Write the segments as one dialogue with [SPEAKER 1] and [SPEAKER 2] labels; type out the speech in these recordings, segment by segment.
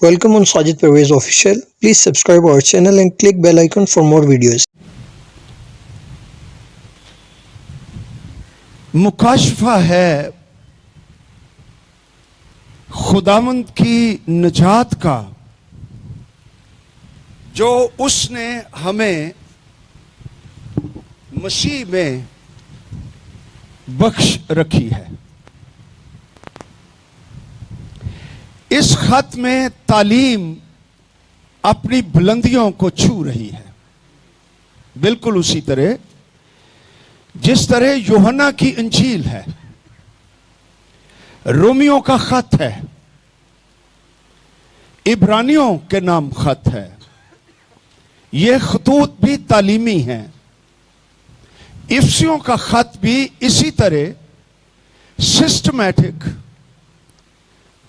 [SPEAKER 1] Welcome on Sajid Pervez Official. Please subscribe our channel and click bell icon for more videos.
[SPEAKER 2] मुकाशफा है खुदावंद की निजात का जो उसने हमें मसीह में बख्श रखी है। इस खत में तालीम अपनी बुलंदियों को छू रही है, बिल्कुल उसी तरह जिस तरह यूहन्ना की इंजील है, रोमियों का खत है, इब्रानियों के नाम खत है। ये खतूत भी तालीमी हैं। इफ्सियों का खत भी इसी तरह सिस्टमैटिक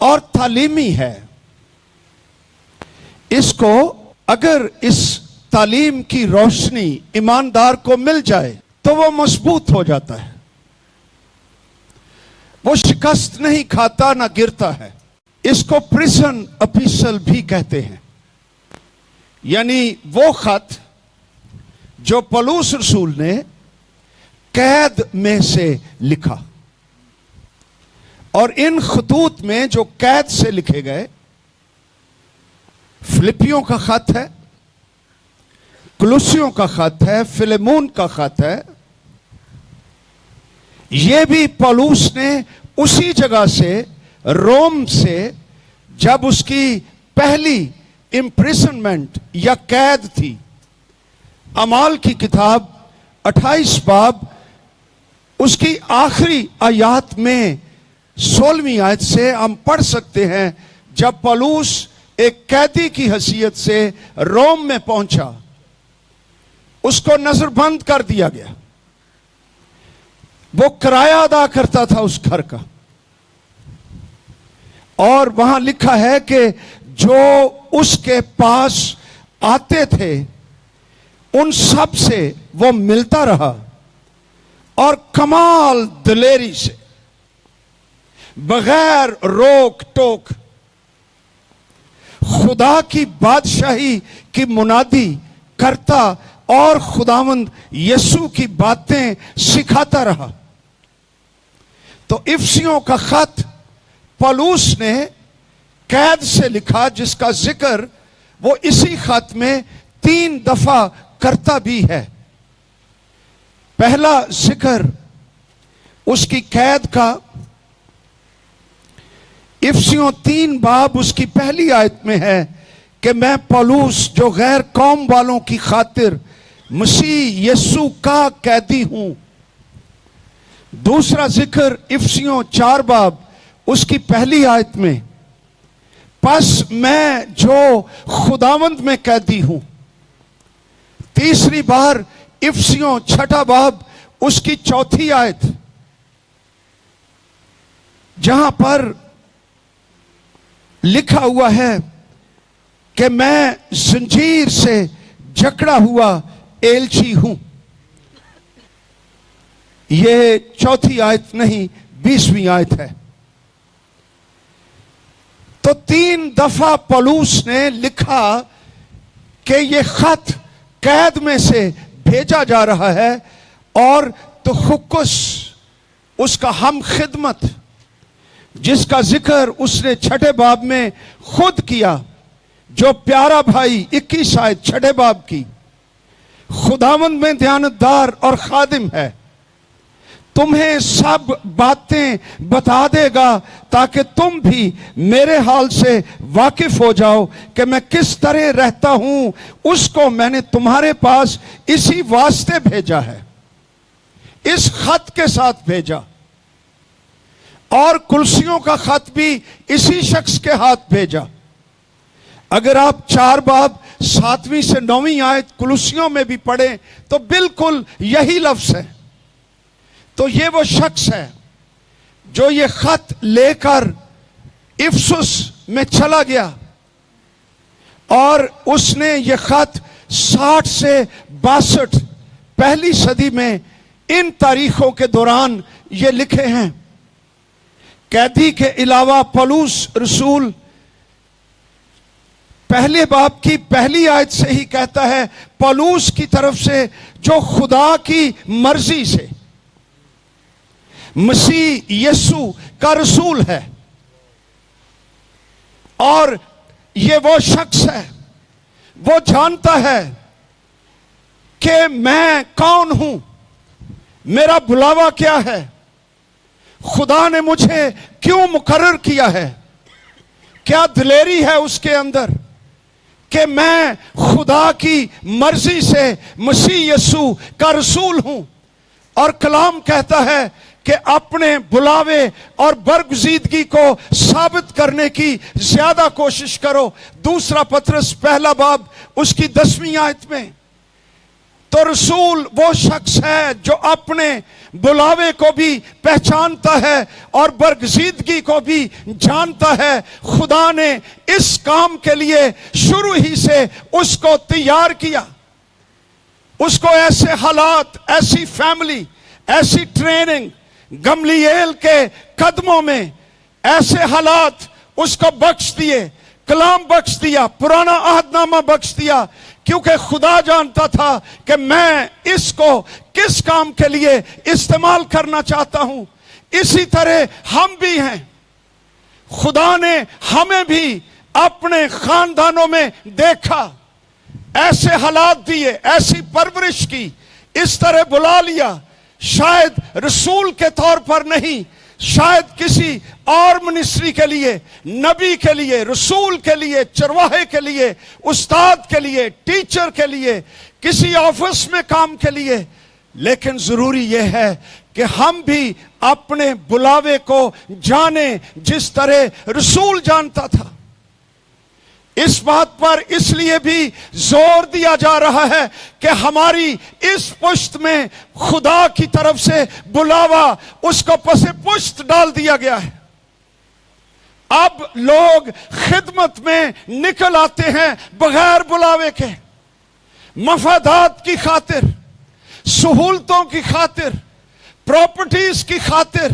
[SPEAKER 2] और तालीमी है। इसको अगर इस तालीम की रोशनी ईमानदार को मिल जाए तो वो मजबूत हो जाता है, वो शिकस्त नहीं खाता ना गिरता है। इसको प्रिजन एपिस्टल भी कहते हैं, यानी वो खत जो पौलुस रसूल ने कैद में से लिखा। और इन खतूत में जो कैद से लिखे गए, फिलिपियों का खत है, कुलुसियों का खत है, फिलेमोन का खत है। यह भी पौलुस ने उसी जगह से, रोम से, जब उसकी पहली इम्प्रिजनमेंट या कैद थी। अमाल की किताब 28 बाब उसकी आखिरी आयत में 16वीं आयत से हम पढ़ सकते हैं, जब पौलुस एक कैदी की हैसियत से रोम में पहुंचा, उसको नजरबंद कर दिया गया। वो किराया अदा करता था उस घर का, और वहां लिखा है कि जो उसके पास आते थे उन सब से वो मिलता रहा, और कमाल दिलेरी से, बगैर रोक टोक, खुदा की बादशाही की मुनादी करता और खुदावंद यीशु की बातें सिखाता रहा। तो इफ्सियों का खत पौलुस ने कैद से लिखा, जिसका जिक्र वो इसी खत में 3 दफा करता भी है। पहला जिक्र उसकी कैद का इफ्सियों 3 बाब उसकी पहली आयत में है कि मैं पौलुस जो गैर कौम वालों की खातिर मसीह यीशु का कैदी हूं। दूसरा जिक्र इफ्सियों 4 बाब उसकी पहली आयत में, बस मैं जो खुदावंद में कैदी हूं। तीसरी बार इफ्सियों 6 बाब उसकी 4थी आयत, जहां पर लिखा हुआ है कि मैं जंजीर से जकड़ा हुआ एलची हूं। यह 4थी आयत नहीं, 20वीं आयत है। तो 3 दफा पौलुस ने लिखा कि यह खत कैद में से भेजा जा रहा है, और तुखुकुस उसका हम खिदमत, जिसका जिक्र उसने 6 बाब में खुद किया, जो प्यारा भाई 21 आयत 6 बाब की, खुदावंद में ध्यानदार और खादिम है, तुम्हें सब बातें बता देगा ताकि तुम भी मेरे हाल से वाकिफ हो जाओ कि मैं किस तरह रहता हूं। उसको मैंने तुम्हारे पास इसी वास्ते भेजा है, इस खत के साथ भेजा। और कुलसियों का खत भी इसी शख्स के हाथ भेजा। अगर आप 4 बाब 7वीं से 9वीं आयत कुलसियों में भी पढ़ें तो बिल्कुल यही लफ्ज है। तो ये वो शख्स है जो ये खत लेकर इफसुस में चला गया, और उसने ये खत 60 से 62 पहली सदी में इन तारीखों के दौरान ये लिखे हैं। कैदी के अलावा पौलुस रसूल پہلے باب کی پہلی آیت سے ہی کہتا ہے پولوس کی طرف سے جو خدا کی مرضی سے مسیح یسوع کا رسول ہے، اور یہ وہ شخص ہے، وہ جانتا ہے کہ میں کون ہوں، میرا بلاوا کیا ہے، خدا نے مجھے کیوں مقرر کیا ہے، کیا دلیری ہے اس کے اندر کہ میں خدا کی مرضی سے مسیح یسوع کا رسول ہوں۔ اور کلام کہتا ہے کہ اپنے بلاوے اور برگزیدگی کو ثابت کرنے کی زیادہ کوشش کرو۔ دوسرا پطرس پہلا باب اس کی 10ویں آیت میں۔ تو رسول وہ شخص ہے جو اپنے بلاوے کو بھی پہچانتا ہے اور برگزیدگی کو بھی جانتا ہے۔ خدا نے اس کام کے لیے شروع ہی سے اس کو تیار کیا، اس کو ایسے حالات، ایسی فیملی، ایسی ٹریننگ، گملیل کے قدموں میں ایسے حالات اس کو بخش دیے، کلام بخش دیا، پرانا عہد نامہ بخش دیا، کیونکہ خدا جانتا تھا کہ میں اس کو کس کام کے لیے استعمال کرنا چاہتا ہوں۔ اسی طرح ہم بھی ہیں، خدا نے ہمیں بھی اپنے خاندانوں میں دیکھا، ایسے حالات دیے، ایسی پرورش کی، اس طرح بلا لیا، شاید رسول کے طور پر نہیں، شاید کسی اور منسٹری کے لیے، نبی کے لیے، رسول کے لیے، چرواہے کے لیے، استاد کے لیے، ٹیچر کے لیے، کسی آفس میں کام کے لیے، لیکن ضروری یہ ہے کہ ہم بھی اپنے بلاوے کو جانیں جس طرح رسول جانتا تھا۔ اس بات پر اس لیے بھی زور دیا جا رہا ہے کہ ہماری اس پشت میں خدا کی طرف سے بلاوا، اس کو پس پشت ڈال دیا گیا ہے۔ اب لوگ خدمت میں نکل آتے ہیں بغیر بلاوے کے، مفادات کی خاطر، سہولتوں کی خاطر، پراپرٹیز کی خاطر،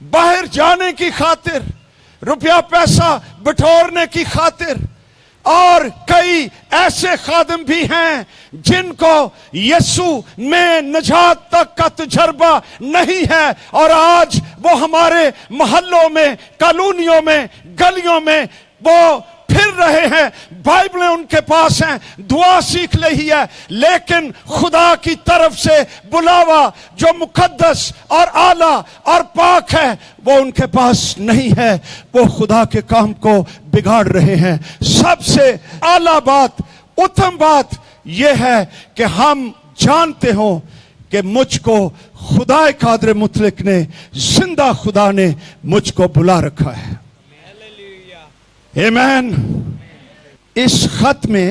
[SPEAKER 2] باہر جانے کی خاطر، روپیہ پیسہ بٹورنے کی خاطر۔ اور کئی ایسے خادم بھی ہیں جن کو یسوع میں نجات تک کا تجربہ نہیں ہے، اور آج وہ ہمارے محلوں میں، کالونیوں میں، گلیوں میں وہ پھر رہے ہیں، بائبلیں ان کے پاس ہیں، دعا سیکھ لی ہے، لیکن خدا کی طرف سے بلاوا جو مقدس اور اعلیٰ اور پاک ہے وہ ان کے پاس نہیں ہے، وہ خدا کے کام کو بگاڑ رہے ہیں۔ سب سے اعلیٰ بات، اتم بات یہ ہے کہ ہم جانتے ہوں کہ مجھ کو خدا قادر مطلق نے، زندہ خدا نے مجھ کو بلا رکھا ہے۔ آمین۔ اس خط میں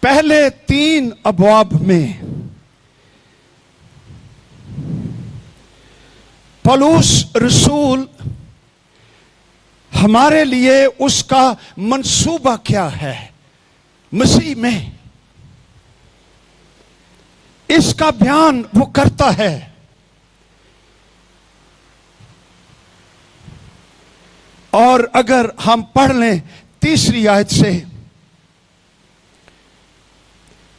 [SPEAKER 2] پہلے 3 ابواب میں پولس رسول ہمارے لیے اس کا منصوبہ کیا ہے مسیح میں، اس کا بیان وہ کرتا ہے۔ اور اگر ہم پڑھ لیں 3 آیت سے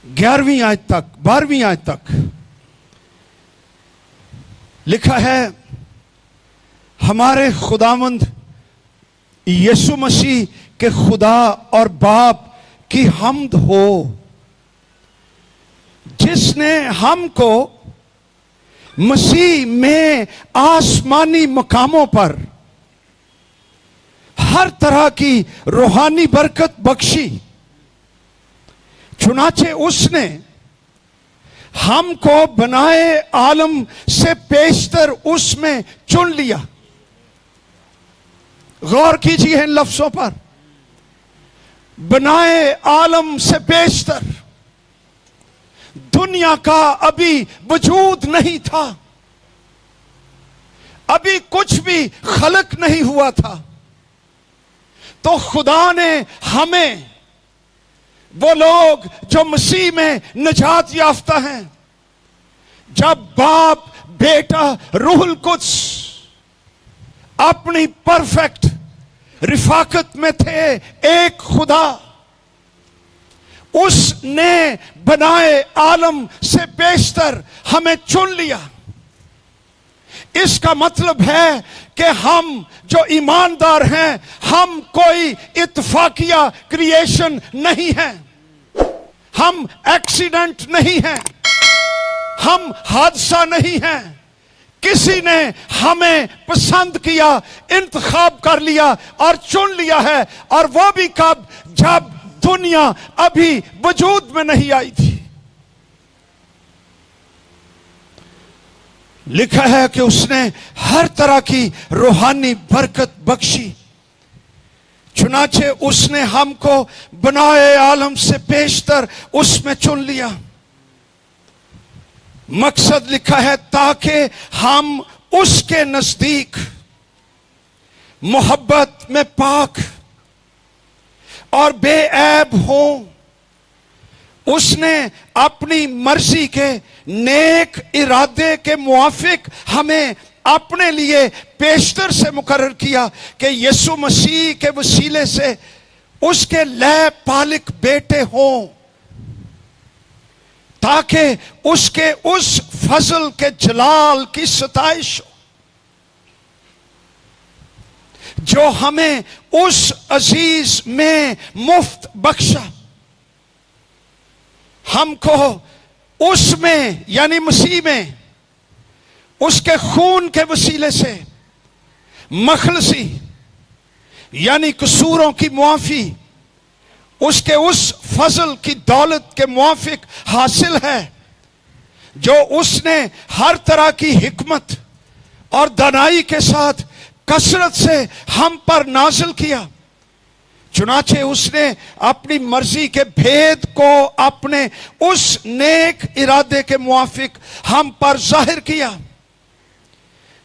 [SPEAKER 2] 11ویں آیت تک، 12ویں آیت تک لکھا ہے، ہمارے خداوند یسوع مسیح کے خدا اور باپ کی حمد ہو، جس نے ہم کو مسیح میں آسمانی مقاموں پر ہر طرح کی روحانی برکت بخشی۔ چنانچہ اس نے ہم کو بنائے عالم سے پیشتر اس میں چن لیا۔ غور کیجیے ان لفظوں پر، بنائے عالم سے پیشتر، دنیا کا ابھی وجود نہیں تھا، ابھی کچھ بھی خلق نہیں ہوا تھا، تو خدا نے ہمیں، وہ لوگ جو مسیح میں نجات یافتہ ہیں، جب باپ، بیٹا، روح القدس اپنی پرفیکٹ رفاقت میں تھے ایک خدا، اس نے بنائے عالم سے بیشتر ہمیں چن لیا۔ اس کا مطلب ہے کہ ہم جو ایماندار ہیں، ہم کوئی اتفاقیہ کریشن نہیں ہیں، ہم ایکسیڈنٹ نہیں ہیں، ہم حادثہ نہیں ہیں۔ کسی نے ہمیں پسند کیا، انتخاب کر لیا اور چن لیا ہے، اور وہ بھی کب؟ جب دنیا ابھی وجود میں نہیں آئی تھی۔ لکھا ہے کہ اس نے ہر طرح کی روحانی برکت بخشی، چنانچہ اس نے ہم کو بنائے عالم سے بیشتر اس میں چن لیا۔ مقصد لکھا ہے تاکہ ہم اس کے نزدیک محبت میں پاک اور بے عیب ہوں۔ اس نے اپنی مرضی کے نیک ارادے کے موافق ہمیں اپنے لیے پیشتر سے مقرر کیا کہ یسوع مسیح کے وسیلے سے اس کے لے پالک بیٹے ہوں، تاکہ اس کے اس فضل کے جلال کی ستائش ہو جو ہمیں اس عزیز میں مفت بخشا۔ ہم کو اس میں یعنی مسیح میں اس کے خون کے وسیلے سے مخلصی یعنی قصوروں کی معافی اس کے اس فضل کی دولت کے موافق حاصل ہے جو اس نے ہر طرح کی حکمت اور دانائی کے ساتھ کثرت سے ہم پر نازل کیا۔ چنانچہ اس نے اپنی مرضی کے بھید کو اپنے اس نیک ارادے کے موافق ہم پر ظاہر کیا،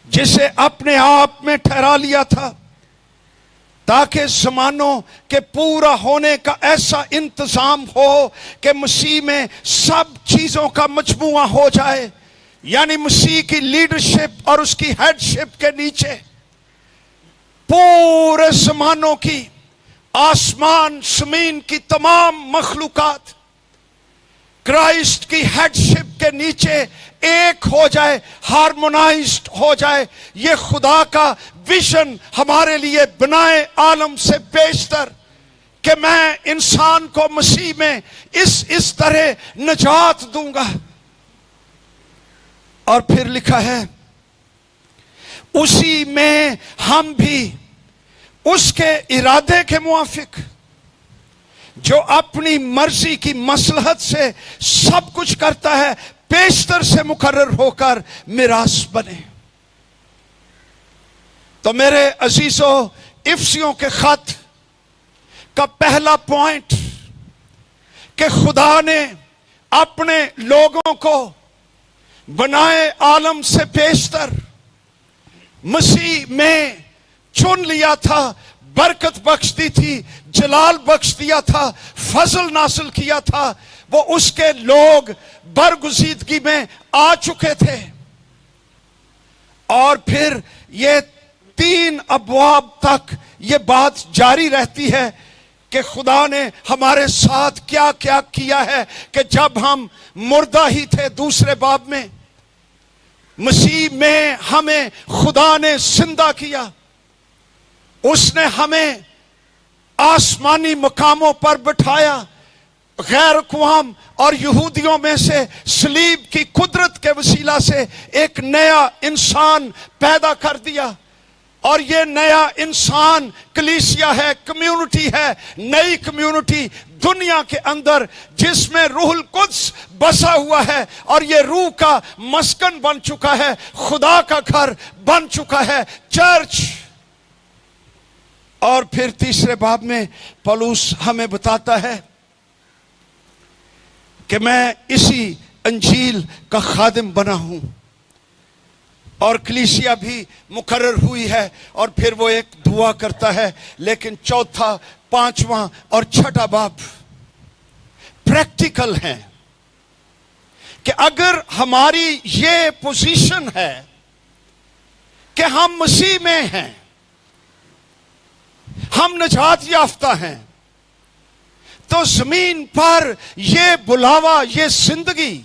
[SPEAKER 2] جسے اپنے آپ میں ٹھہرا لیا تھا، تاکہ زمانوں کے پورا ہونے کا ایسا انتظام ہو کہ مسیح میں سب چیزوں کا مجموعہ ہو جائے، یعنی مسیح کی لیڈرشپ اور اس کی ہیڈشپ کے نیچے پورے زمانوں کی آسمان زمین کی تمام مخلوقات کرائسٹ کی ہیڈشپ کے نیچے ایک ہو جائے، ہارمونائزڈ ہو جائے۔ یہ خدا کا ویژن ہمارے لیے بنائے عالم سے بیشتر کہ میں انسان کو مسیح میں اس طرح نجات دوں گا۔ اور پھر لکھا ہے اسی میں ہم بھی اس کے ارادے کے موافق جو اپنی مرضی کی مصلحت سے سب کچھ کرتا ہے بیشتر سے مقرر ہو کر میراث بنے۔ تو میرے عزیزو، افسیوں کے خط کا پہلا پوائنٹ کہ خدا نے اپنے لوگوں کو بنائے عالم سے بیشتر مسیح میں چن لیا تھا، برکت بخش دی تھی، جلال بخش دیا تھا، فضل نازل کیا تھا۔ وہ اس کے لوگ برگزیدگی میں آ چکے تھے، اور پھر یہ 3 ابواب تک یہ بات جاری رہتی ہے کہ خدا نے ہمارے ساتھ کیا کیا کیا ہے کہ جب ہم مردہ ہی تھے، دوسرے باب میں مسیح میں ہمیں خدا نے زندہ کیا۔ اس نے ہمیں آسمانی مقاموں پر بٹھایا، غیر اقوام اور یہودیوں میں سے صلیب کی قدرت کے وسیلہ سے ایک نیا انسان پیدا کر دیا، اور یہ نیا انسان کلیسیا ہے، کمیونٹی ہے، نئی کمیونٹی دنیا کے اندر جس میں روح القدس بسا ہوا ہے، اور یہ روح کا مسکن بن چکا ہے، خدا کا گھر بن چکا ہے، چرچ۔ اور پھر تیسرے باب میں پولس ہمیں بتاتا ہے کہ میں اسی انجیل کا خادم بنا ہوں، اور کلیسیا بھی مقرر ہوئی ہے، اور پھر وہ ایک دعا کرتا ہے۔ لیکن چوتھا، پانچواں اور چھٹا باب پریکٹیکل ہیں کہ اگر ہماری یہ پوزیشن ہے کہ ہم مسیح میں ہیں، ہم نجات یافتہ ہیں، تو زمین پر یہ بلاوا، یہ زندگی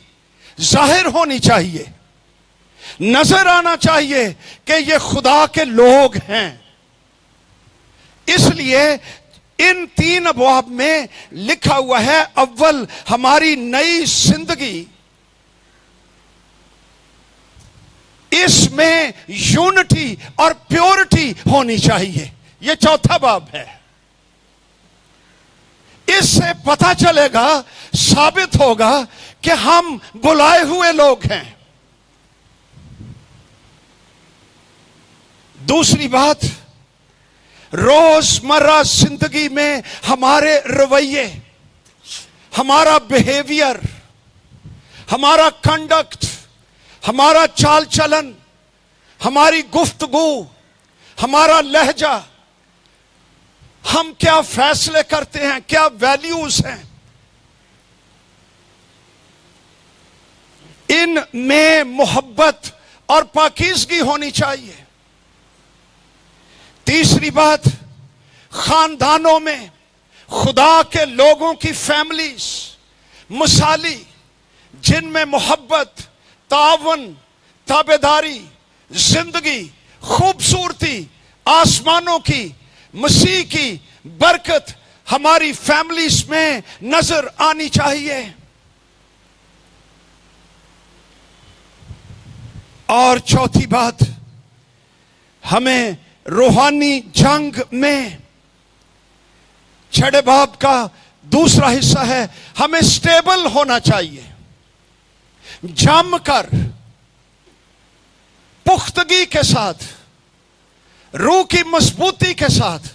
[SPEAKER 2] ظاہر ہونی چاہیے، نظر آنا چاہیے کہ یہ خدا کے لوگ ہیں۔ اس لیے ان 3 ابواب میں لکھا ہوا ہے، اول ہماری نئی زندگی، اس میں یونٹی اور پیورٹی ہونی چاہیے، یہ چوتھا باب ہے۔ اس سے پتہ چلے گا، ثابت ہوگا کہ ہم بلائے ہوئے لوگ ہیں۔ دوسری بات، روزمرہ زندگی میں ہمارے رویے، ہمارا بیہیویئر، ہمارا کنڈکٹ، ہمارا چال چلن، ہماری گفتگو، ہمارا لہجہ، ہم کیا فیصلے کرتے ہیں، کیا ویلیوز ہیں، ان میں محبت اور پاکیزگی ہونی چاہیے۔ تیسری بات، خاندانوں میں خدا کے لوگوں کی فیملیز مثالی، جن میں محبت، تعاون، تابعداری، زندگی، خوبصورتی، آسمانوں کی، مسیح کی برکت ہماری فیملیز میں نظر آنی چاہیے۔ اور چوتھی بات، ہمیں روحانی جنگ میں، 6 باب کا دوسرا حصہ ہے، ہمیں سٹیبل ہونا چاہیے، جم کر پختگی کے ساتھ، روح کی مضبوطی کے ساتھ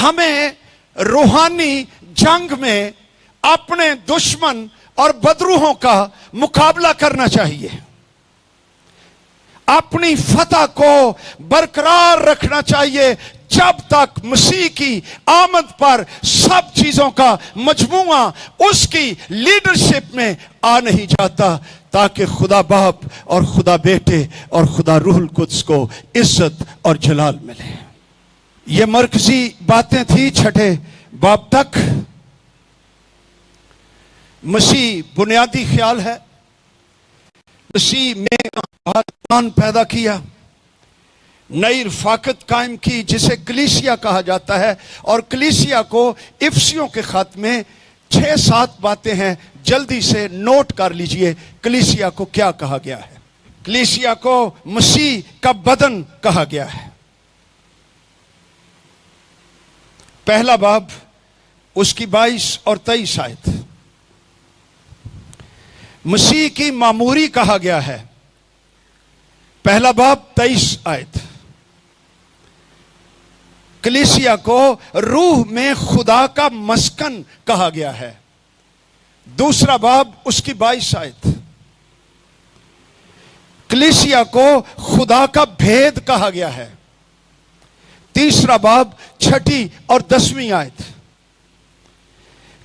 [SPEAKER 2] ہمیں روحانی جنگ میں اپنے دشمن اور بدروحوں کا مقابلہ کرنا چاہیے، اپنی فتح کو برقرار رکھنا چاہیے جب تک مسیح کی آمد پر سب چیزوں کا مجموعہ اس کی لیڈرشپ میں آ نہیں جاتا، تاکہ خدا باپ اور خدا بیٹے اور خدا روح القدس کو عزت اور جلال ملے۔ یہ مرکزی باتیں تھیں 6 باب تک۔ مسیح بنیادی خیال ہے، مسیح میں آسمان پیدا کیا، نئی رفاقت قائم کی جسے کلیسیا کہا جاتا ہے، اور کلیسیا کو افسیوں کے خط میں 6-7 باتیں ہیں، جلدی سے نوٹ کر لیجئے کلیسیا کو کیا کہا گیا ہے۔ کلیسیا کو مسیح کا بدن کہا گیا ہے۔ پہلا باب، اس کی 22 اور 23 آیت، مسیح کی معموری کہا گیا ہے۔ پہلا باب 23 آیت، کلیسیا کو روح میں خدا کا مسکن کہا گیا ہے۔ دوسرا باب، اس کی 22 آیت، کلیسیا کو خدا کا بھید کہا گیا ہے۔ تیسرا باب 6 اور 10 آیت،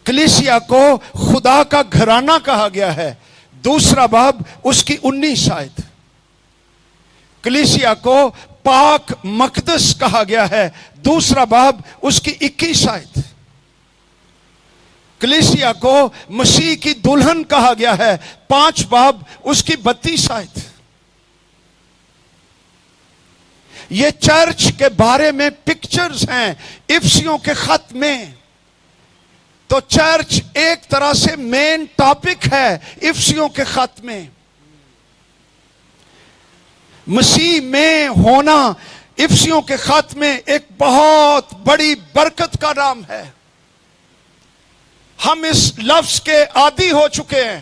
[SPEAKER 2] کلیسیا کو خدا کا گھرانہ کہا گیا ہے۔ دوسرا باب، اس کی 19 آیت، کلیسیا کو پاک مقدس کہا گیا ہے۔ دوسرا باب، اس کی 21 آیت، کلیسیا کو مسیح کی دلہن کہا گیا ہے۔ 5 باب، اس کی 32 آیت۔ یہ چرچ کے بارے میں پکچرز ہیں افسیوں کے خط میں، تو چرچ ایک طرح سے مین ٹاپک ہے افسیوں کے خط میں۔ مسیح میں ہونا افسیوں کے خط میں ایک بہت بڑی برکت کا نام ہے۔ ہم اس لفظ کے عادی ہو چکے ہیں،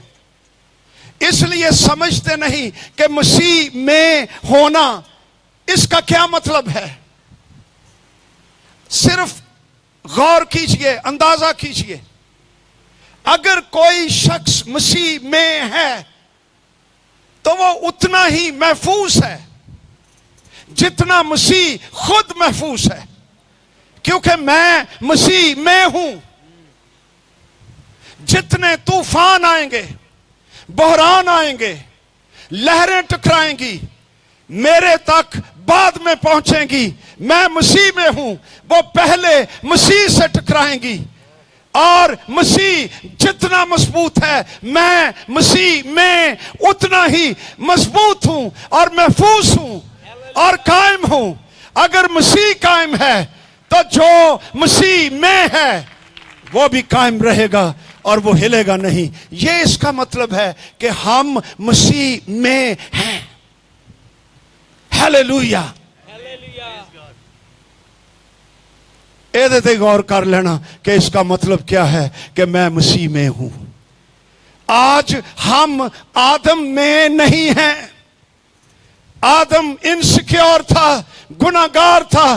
[SPEAKER 2] اس لیے سمجھتے نہیں کہ مسیح میں ہونا اس کا کیا مطلب ہے۔ صرف غور کیجئے، اندازہ کیجئے، اگر کوئی شخص مسیح میں ہے تو وہ اتنا ہی محفوظ ہے جتنا مسیح خود محفوظ ہے، کیونکہ میں مسیح میں ہوں۔ جتنے طوفان آئیں گے، بحران آئیں گے، لہریں ٹکرائیں گی، میرے تک बाद में पहुंचेंगी, मैं मसीह में हूं, वो पहले मसीह से टकराएंगी। और मसीह जितना मजबूत है, मैं मसीह में उतना ही मजबूत हूं और महफूज हूं और कायम हूं। अगर मसीह कायम है तो जो मसीह में है वो भी कायम रहेगा और वो हिलेगा नहीं। ये इसका मतलब है कि हम मसीह में हैं। हालेलुया। ਇਹਦੇ ਤੇ गौर कर लेना कि इसका मतलब क्या है कि मैं मसीह में हूं। आज हम आदम में नहीं हैं। आदम इनसिक्योर था, गुनाहगार था,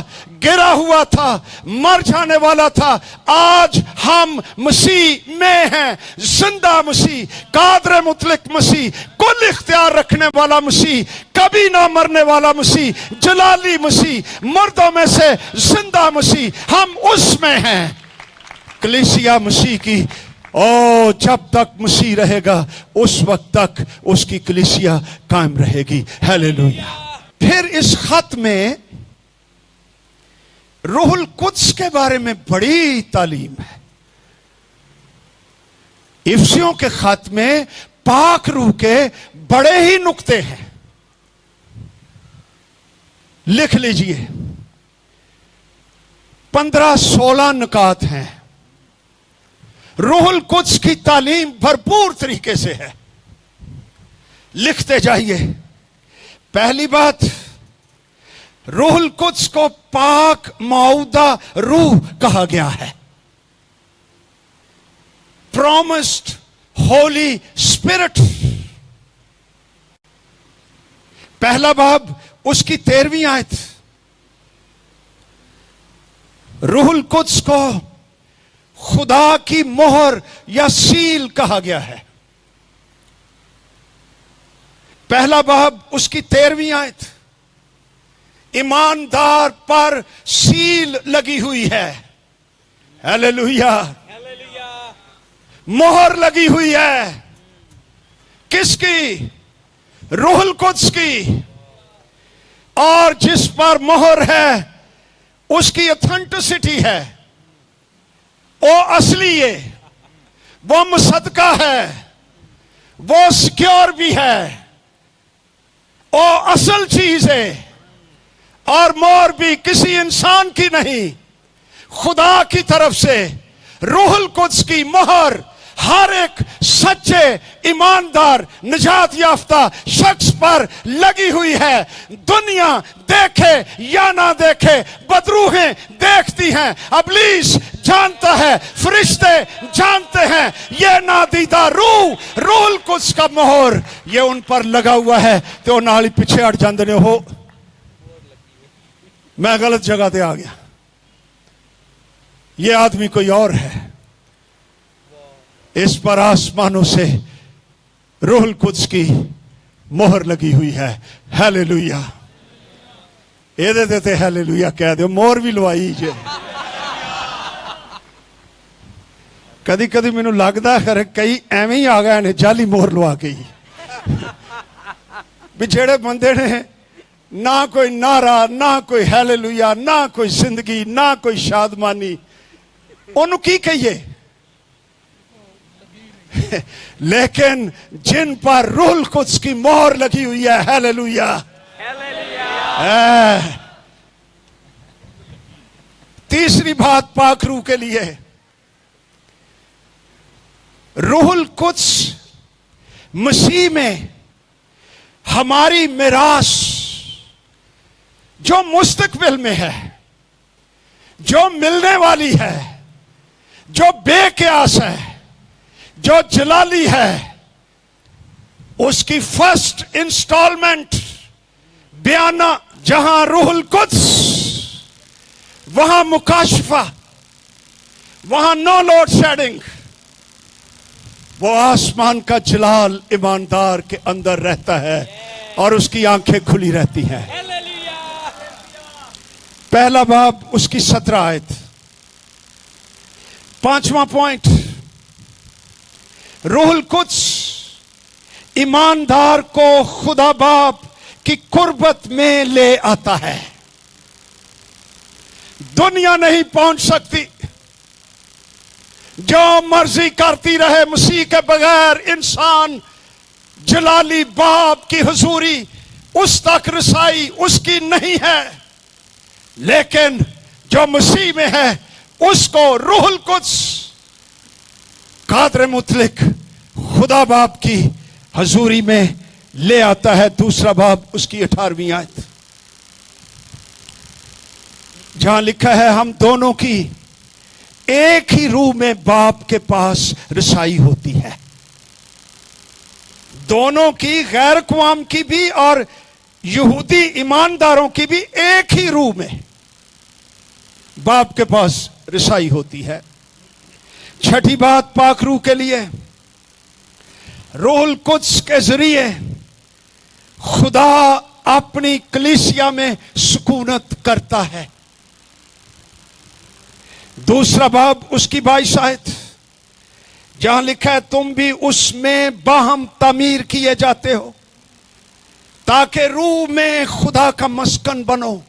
[SPEAKER 2] गिरा हुआ था, मर जाने वाला था। आज हम मसीह में हैं। जिंदा मसीह, कादर मुतलक मसीह, कुल इख्तियार रखने वाला मसीह, कभी ना मरने वाला मसीह, जलाली मसीह, मुर्दों में से जिंदा मसीह, हम उसमें हैं। कलीसिया मसीह की, ओ जब तक मसीह रहेगा उस वक्त तक उसकी कलीसिया कायम रहेगी। हालेलुया। फिर इस खत में रूहुल कुद्स के बारे में बड़ी तालीम है। इफिसियों के खत में पाक रूह के बड़े ही नुक्ते हैं। लिख लीजिए, 15-16 नुकात हैं। रूहुल कुद्स की तालीम भरपूर तरीके से है। लिखते जाइए। पहली बात, रूहुल कुद्स को पाक मौदा रूह कहा गया है। Promised Holi spirit. पहला बाब उसकी 13वीं आयत। रूहुल कुद्स को खुदा की मोहर या सील कहा गया है। पहला बाब उसकी 13वीं आयत। ईमानदार पर सील लगी हुई है। हालेलुया। मोहर लगी हुई है। किसकी? रूहुल कुद्स की। और जिस पर मोहर है उसकी ऑथेंटिसिटी है, वो असली है, वो मुसद्दका है, वो सिक्योर भी है, वो असल चीज है। और मोहर भी किसी इंसान की नहीं, खुदा की तरफ से रूहुल कुद्स की मोहर हर एक सच्चे ईमानदार निजात याफ्ता शख्स पर लगी हुई है। दुनिया देखे या ना देखे, बदरूहें देखती हैं, इब्लीस जानता है, फरिश्ते जानते हैं, ये नादीदा रूह रूहुल कुद्स का मोहर ये उन पर लगा हुआ है। तो नाली पीछे हट जाते ने। हो, मैं गलत जगह पे आ गया, ये आदमी कोई और है। इस पर आसमानों से रूहुल कुद्स की मोहर लगी हुई है। हालेलुया। ਇਹਦੇ ਤੇ ਤੇ ਹਾਲੇਲੂਇਆ ਕਹਿ ਦਿਓ। ਮੋਹਰ ਵੀ ਲਵਾਈ ਜੇ। ਕਦੀ ਕਦੀ ਮੈਨੂੰ ਲੱਗਦਾ ਖਰੇ ਕਈ ਐਵੇਂ ਹੀ ਆ ਗਏ ਨੇ ਜਾਲੀ ਮੋਹਰ ਲਵਾ ਕੇ ਹੀ। ਵੀ ਜਿਹੜੇ ਬੰਦੇ ਨੇ ਨਾ ਕੋਈ ਨਾਰਾ, ਨਾ ਕੋਈ ਹਾਲੇਲੂਇਆ, ਨਾ ਕੋਈ ਜ਼ਿੰਦਗੀ, ਨਾ ਕੋਈ ਸ਼ਾਦਮਾਨੀ, ਉਹਨੂੰ ਕੀ ਕਹੀਏ? लेकिन जिन पर रूहुल कुद्स की मोहर लगी हुई है, हालेलुया। तीसरी बात पाक रूह के लिए, रूहुल कुद्स मसीह में हमारी मिरास जो मुस्तकबिल में है, जो मिलने वाली है, जो बेक़यास है, जो जलाली है, उसकी फर्स्ट इंस्टॉलमेंट बयाना। जहां रूहुल कुद्स वहां मुकाशफा, वहां नो लोड शेडिंग। वो आसमान का जलाल ईमानदार के अंदर रहता है और उसकी आंखें खुली रहती हैं। पहला बाब उसकी 17 आयत। 5वां पॉइंट, रूहुल कुद्स ईमानदार को खुदा बाप की कुर्बत में ले आता है। दुनिया नहीं पहुंच सकती, जो मर्जी करती रहे मसीह के बगैर इंसान जलाली बाप की हुजूरी उस तक रसाई उसकी नहीं है, लेकिन जो मसीह में है उसको रूहुल कुद्स कादर मुतलक खुदा बाप की हुजूरी में ले आता है। दूसरा बाब उसकी 18वीं आयत, जहां लिखा है हम दोनों की एक ही रूह में बाप के पास रसाई होती है। दोनों की, गैर अक़वाम की भी और यहूदी ईमानदारों की भी एक ही रूह में बाप के पास रसाई होती है। छठी बात पाक रूह के लिए रूहुल कुद्स के जरिए खुदा अपनी कलीसिया में सुकूनत करता है। दूसरा बाब उसकी 22 आयत, जहां लिखा है तुम भी उसमें बाहम तामीर किए जाते हो ताकि रूह में खुदा का मस्कन बनो,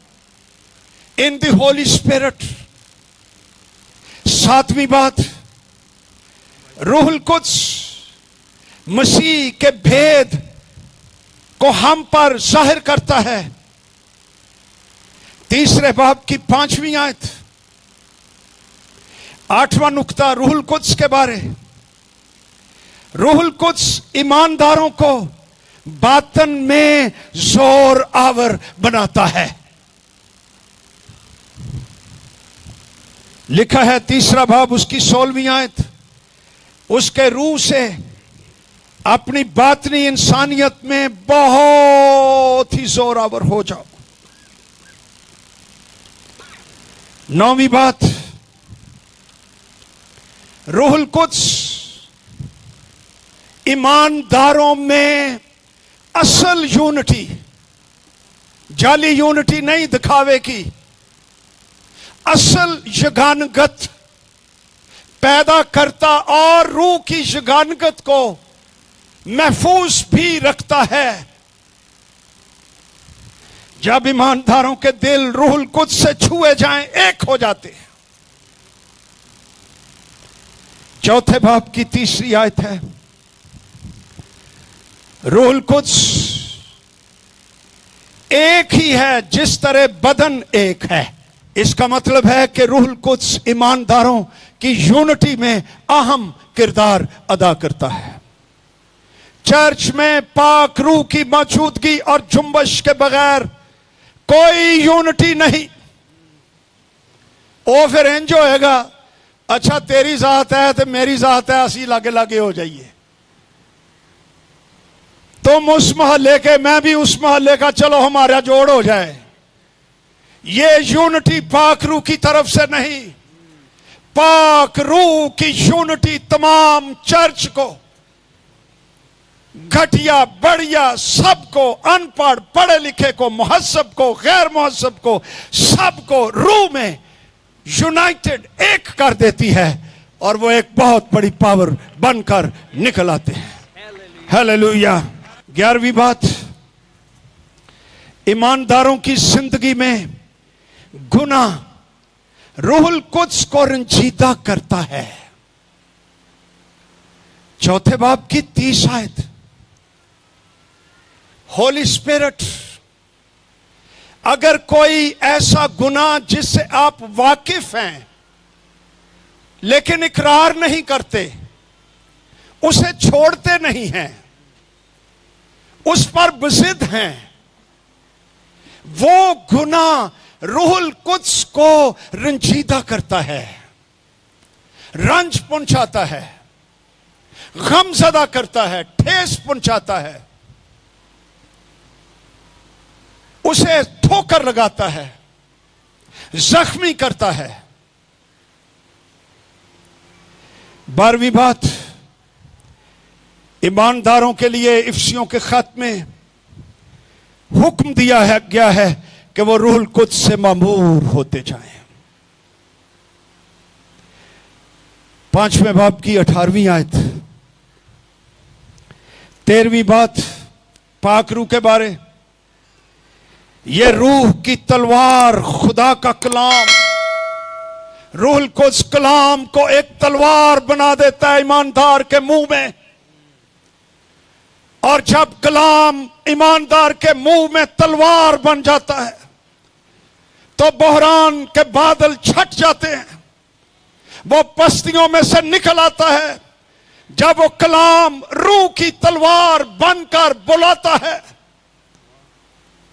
[SPEAKER 2] इन द होली स्पिरिट। 7वीं बात, रूहुल कुद्स मसीह के भेद को हम पर जाहिर करता है। तीसरे बाब की 5वीं आयत, 8वां नुक्ता रूहुल कुद्स के बारे। रूहुल कुद्स ईमानदारों को बातन में जोर आवर बनाता है। लिखा है तीसरा बाब उसकी 16वीं आयत, उसके रूह से अपनी बातनी इंसानियत में बहुत ही जोरावर हो जाओ। 9वीं बात, रूहुल कुद्स ईमानदारों में असल यूनिटी, जाली यूनिटी नहीं दिखावे की, असल यगानगत पैदा करता और रूह की यगानगत को महफूज भी रखता है। जब ईमानदारों के दिल रूहुल कुद्स से छुए जाएं, एक हो जाते हैं। चौथे बाब की 3री आयत है, रूहुल कुद्स एक ही है जिस तरह बदन एक है। इसका मतलब है कि रूहुल कुद्स ईमानदारों की यूनिटी में अहम किरदार अदा करता है। चर्च में पाक रूह की मौजूदगी और जुम्बश के बगैर कोई यूनिटी नहीं। वो फिर इंज होएगा, अच्छा तेरी जात है तो मेरी जात है, असी लागे लागे हो जाइए, तुम उस मोहल्ले के मैं भी उस मोहल्ले का, चलो हमारा जोड़ हो जाए। ये यूनिटी पाक रूह की तरफ से नहीं। पाक रूह की यूनिटी तमाम चर्च को, घटिया बढ़िया सबको, अनपढ़ पढ़े लिखे को, मुहज्जब को, गैर मुहज्जब को, सबको रूह में यूनाइटेड एक कर देती है और वो एक बहुत बड़ी पावर बनकर निकल आते हैं। हालेलुया। 11वीं बात, ईमानदारों की जिंदगी में गुनाह रूहुल कुद्स को रंजीदा करता है। चौथे बाब की 30 आयत, होली स्पिरिट, अगर कोई ऐसा गुनाह जिससे आप वाकिफ हैं लेकिन इकरार नहीं करते, उसे छोड़ते नहीं हैं, उस पर बज़िद हैं, वो गुनाह रूहुल कुद्स को रंजीदा करता है, रंज पहुंचाता है, गमज़दा करता है, ठेस पहुंचाता है, उसे ठोकर लगाता है, जख्मी करता है। 12वीं बात, ईमानदारों के लिए इफ्सियों के खत में हुक्म दिया गया है कि वो रूहुल कुद्स से मामूर होते जाएं। 5वें बाब की 18वीं आयत, 13वीं बात पाक रूह के बारे, یہ روح کی تلوار خدا کا کلام، روح القدس کلام کو ایک تلوار بنا دیتا ہے ایماندار کے منہ میں، اور جب کلام ایماندار کے منہ میں تلوار بن جاتا ہے تو بحران کے بادل چھٹ جاتے ہیں، وہ پستیوں میں سے نکل آتا ہے۔ جب وہ کلام روح کی تلوار بن کر بلاتا ہے،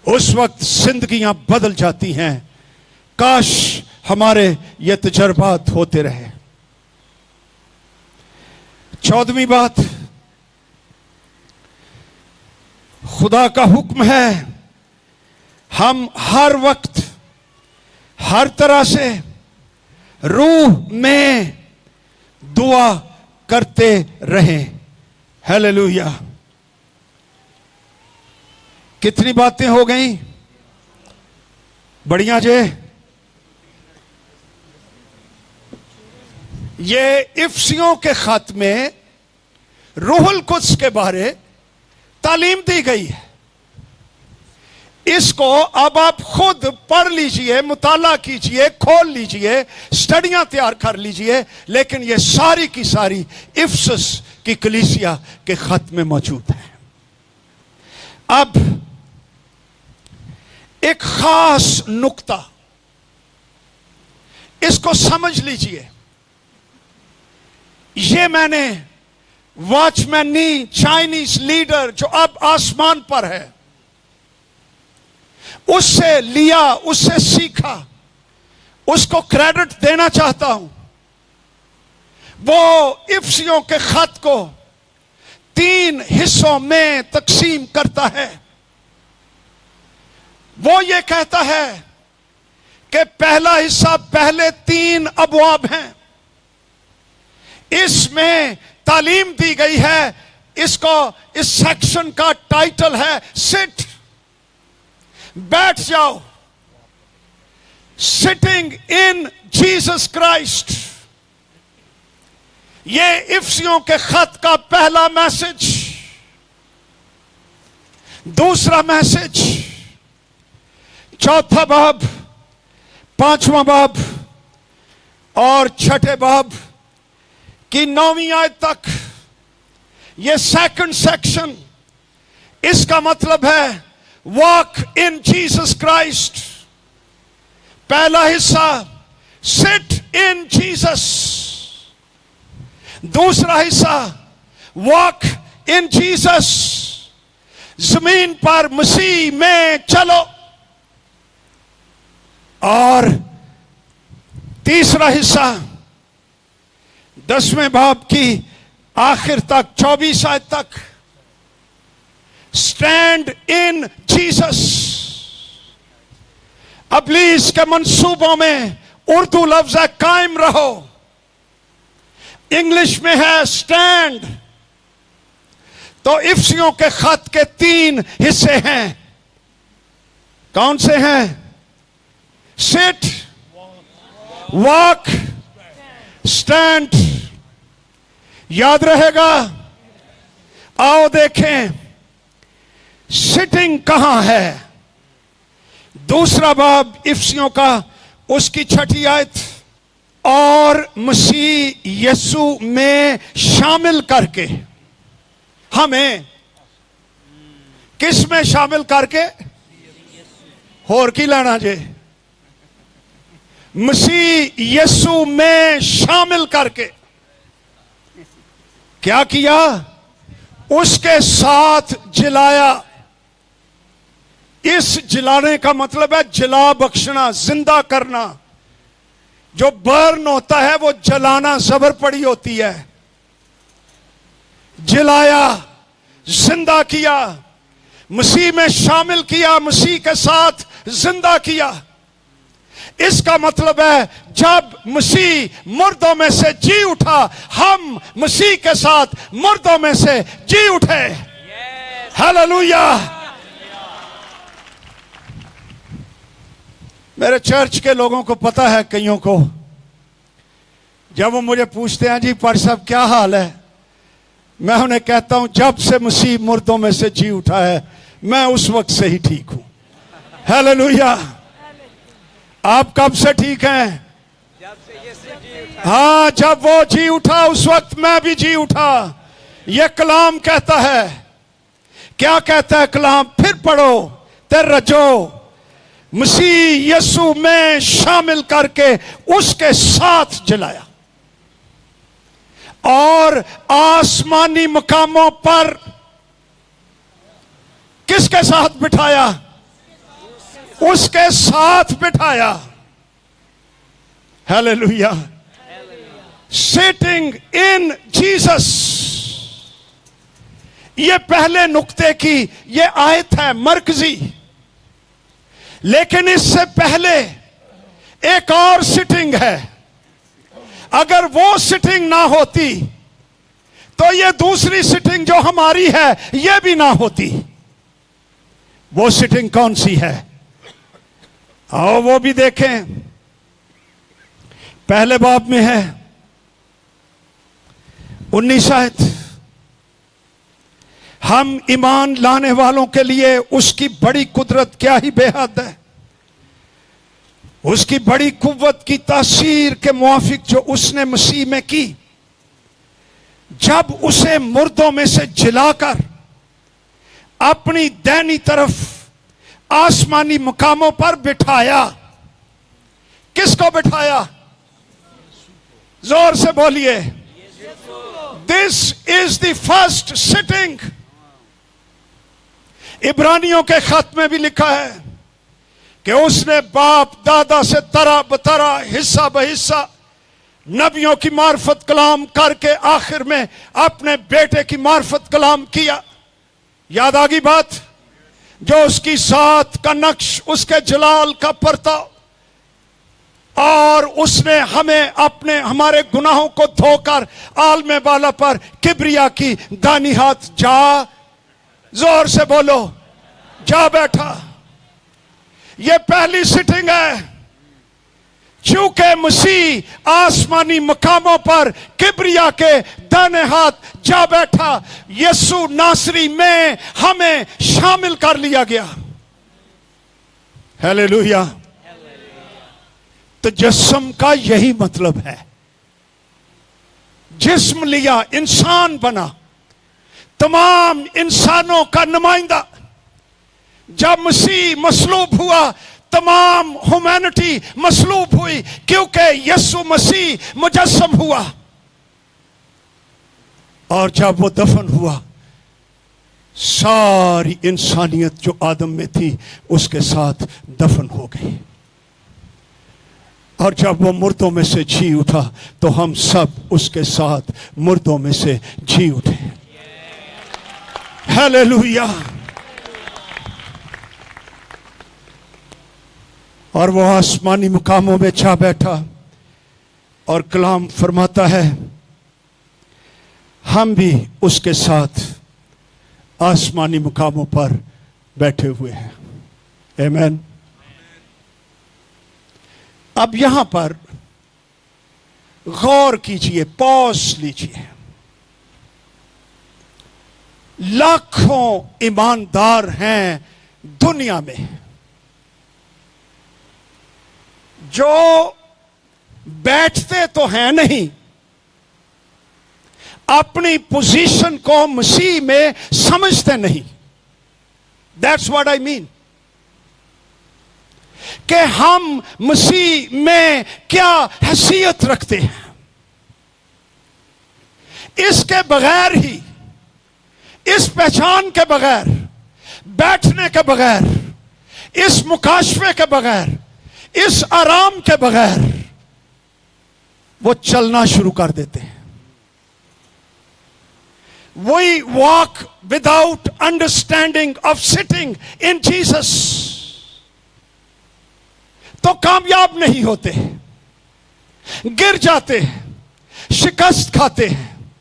[SPEAKER 2] اس وقت زندگیاں بدل جاتی ہیں۔ کاش ہمارے یہ تجربات ہوتے رہے۔ 14ویں بات، خدا کا حکم ہے ہم ہر وقت ہر طرح سے روح میں دعا کرتے رہیں۔ ہیلیلویا۔ کتنی باتیں ہو گئیں؟ بڑھیاں جے۔ یہ افسیوں کے خط میں روح القدس کے بارے تعلیم دی گئی ہے۔ اس کو اب آپ خود پڑھ لیجئے، مطالعہ کیجئے، کھول لیجئے، سٹڈیاں تیار کر لیجئے، لیکن یہ ساری کی ساری افسس کی کلیسیا کے خط میں موجود ہے۔ اب ایک خاص نقطہ اس کو سمجھ لیجئے۔ یہ میں نے واچ مین نی چائنیز لیڈر جو اب آسمان پر ہے اس سے لیا، اس سے سیکھا، اس کو کریڈٹ دینا چاہتا ہوں۔ وہ افسیوں کے خط کو 3 حصوں میں تقسیم کرتا ہے۔ وہ یہ کہتا ہے کہ پہلا حصہ پہلے 3 ابواب ہیں، اس میں تعلیم دی گئی ہے۔ اس سیکشن کا ٹائٹل ہے سٹ، بیٹھ جاؤ، سٹنگ ان جیسس کرائسٹ۔ یہ افسیوں کے خط کا پہلا میسج۔ دوسرا میسج، 4 باب، 5واں باب اور 6 باب کی 9ویں آیت تک، یہ سیکنڈ سیکشن، اس کا مطلب ہے واک ان جیسس کرائسٹ۔ پہلا حصہ سٹ ان جیسس، دوسرا حصہ واک ان جیسس، زمین پر مسیح میں چلو، اور تیسرا حصہ 10ویں باب کی آخر تک 24 آیت تک، اسٹینڈ ان جیسس۔ ابلیس کے منصوبوں میں اردو لفظ ہے قائم رہو، انگلش میں ہے اسٹینڈ۔ تو افسیوں کے خط کے 3 حصے ہیں، کون سے ہیں؟ سٹ، واک، اسٹینڈ۔ یاد رہے گا؟ آؤ دیکھیں سٹنگ کہاں ہے۔ دوسرا باب افسیوں کا، اس کی 6 آیت، اور مسیح یسوع میں شامل کر کے ہمیں، کس میں شامل کر کے؟ اور کی لینا جے؟ مسیح یسوع میں شامل کر کے کیا کیا؟ اس کے ساتھ جلایا۔ اس جلانے کا مطلب ہے جلا بخشنا، زندہ کرنا۔ جو برن ہوتا ہے وہ جلانا زبر پڑی ہوتی ہے۔ جلایا، زندہ کیا، مسیح میں شامل کیا، مسیح کے ساتھ زندہ کیا۔ اس کا مطلب ہے جب مسیح مردوں میں سے جی اٹھا، ہم مسیح کے ساتھ مردوں میں سے جی اٹھے۔ ہیلیلویا۔ میرے چرچ کے لوگوں کو پتا ہے، کئیوں کو، جب وہ مجھے پوچھتے ہیں جی پاڑی صاحب کیا حال ہے، میں انہیں کہتا ہوں جب سے مسیح مردوں میں سے جی اٹھا ہے میں اس وقت سے ہی ٹھیک ہوں۔ हालेलुया। आप कब से ठीक हैं? हाँ, जब वो जी उठा उस वक्त मैं भी जी उठा। ये कलाम कहता है। क्या कहता है कलाम? फिर पढ़ो, ते रजो मसीह यीशु में शामिल करके उसके साथ जलाया और आसमानी मकामों पर किसके साथ बिठाया? उसके साथ बिठाया। हालेलुया। Sitting in Jesus. ये पहले नुक्ते की ये आयत है मरकजी, लेकिन इससे पहले एक और सिटिंग है। अगर वो सिटिंग ना होती तो ये दूसरी सिटिंग जो हमारी है ये भी ना होती। वो सिटिंग कौन सी है? आओ वो भी देखें। पहले बाब में है 19 आयत। हम ईमान लाने वालों के लिए उसकी बड़ी कुदरत क्या ही बेहद है। उसकी बड़ी कुव्वत की तासीर के मुआफिक जो उसने मसीह में की, जब उसे मुर्दों में से जिलाकर अपनी दाहिनी तरफ आसमानी मकामों पर बिठाया। किसको बिठाया? जोर से बोलिए। This is the first sitting. इब्रानियों के खत में भी लिखा है कि उसने बाप दादा से तरह बतरा हिस्सा बहिस्सा नबियों की मार्फत कलाम करके आखिर में अपने बेटे की मार्फत कलाम किया। याद आ गई बात? जो उसकी साथ का नक्श, उसके जलाल का परताव, और उसने हमें अपने हमारे गुनाहों को धोकर आलमे बाला पर किब्रिया की दानी हाथ जा, जोर से बोलो, जा बैठा। ये पहली सिटिंग है। चूंकि मसीह आसमानी मकामों पर किब्रिया के दाने हाथ जा बैठा, यीशु नासरी में हमें शामिल कर लिया गया। हालेलुया। तो जिस्म का यही मतलब है। जिस्म लिया, इंसान बना, तमाम इंसानों का नुमाइंदा। जब मसीह मसलूब हुआ, तमाम ह्यूमैनिटी मसलूब हुई, क्योंकि यीशु मसीह मुजस्सम हुआ। और जब वो दफन हुआ, सारी इंसानियत जो आदम में थी उसके साथ दफन हो गई। और जब वो मुर्दों में से जी उठा तो हम सब उसके साथ मुर्दों में से जी उठे। हालेलुया। और वो आसमानी मुकामों में जा बैठा और कलाम फरमाता है हम भी उसके साथ आसमानी मुकामों पर बैठे हुए हैं। आमीन। अब यहां पर गौर कीजिए, पॉज लीजिए। लाखों ईमानदार हैं दुनिया में जो बैठते तो हैं नहीं, अपनी पोजीशन को मसीह में समझते नहीं। That's what I mean. कि हम मसीह में क्या हैसियत रखते हैं। इसके बगैर ही, इस पहचान के बगैर, बैठने के बगैर, इस मुकाशफे के बगैर, इस आराम के बगैर वो चलना शुरू कर देते हैं। We walk without understanding of sitting in Jesus. तो कामयाब नहीं होते, गिर जाते हैं, शिकस्त खाते हैं,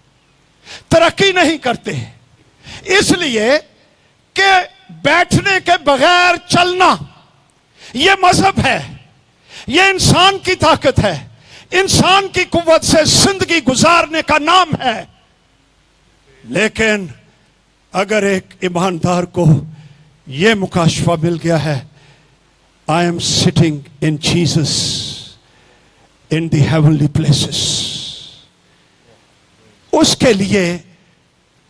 [SPEAKER 2] तरक्की नहीं करते। इसलिए कि बैठने के बगैर चलना यह मजहब है, यह इंसान की ताकत है, इंसान की कुव्वत से जिंदगी गुजारने का नाम है। लेकिन अगर एक ईमानदार को यह मुकाशफा मिल गया है I am sitting in Jesus in the heavenly places. उसके लिए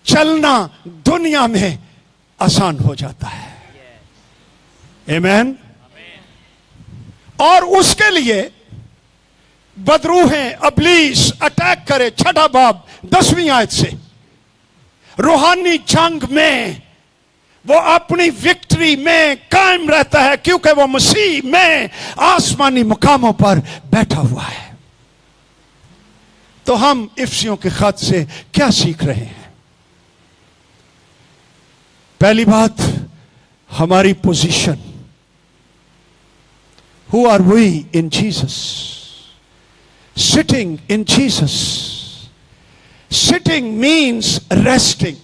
[SPEAKER 2] चलना दुनिया में आसान हो जाता है. आमेन. और उसके लिए बदरूहें अबलीस अटैक करे. छठा बाब 10वीं आयत से रूहानी जंग में वो अपनी विक्ट्री में कायम रहता है क्योंकि वो मसीह में आसमानी मुकामों पर बैठा हुआ है. तो हम इफिसियों के खत से क्या सीख रहे हैं? पहली बात, हमारी position. Who are we in Jesus? Sitting in Jesus. Sitting means resting.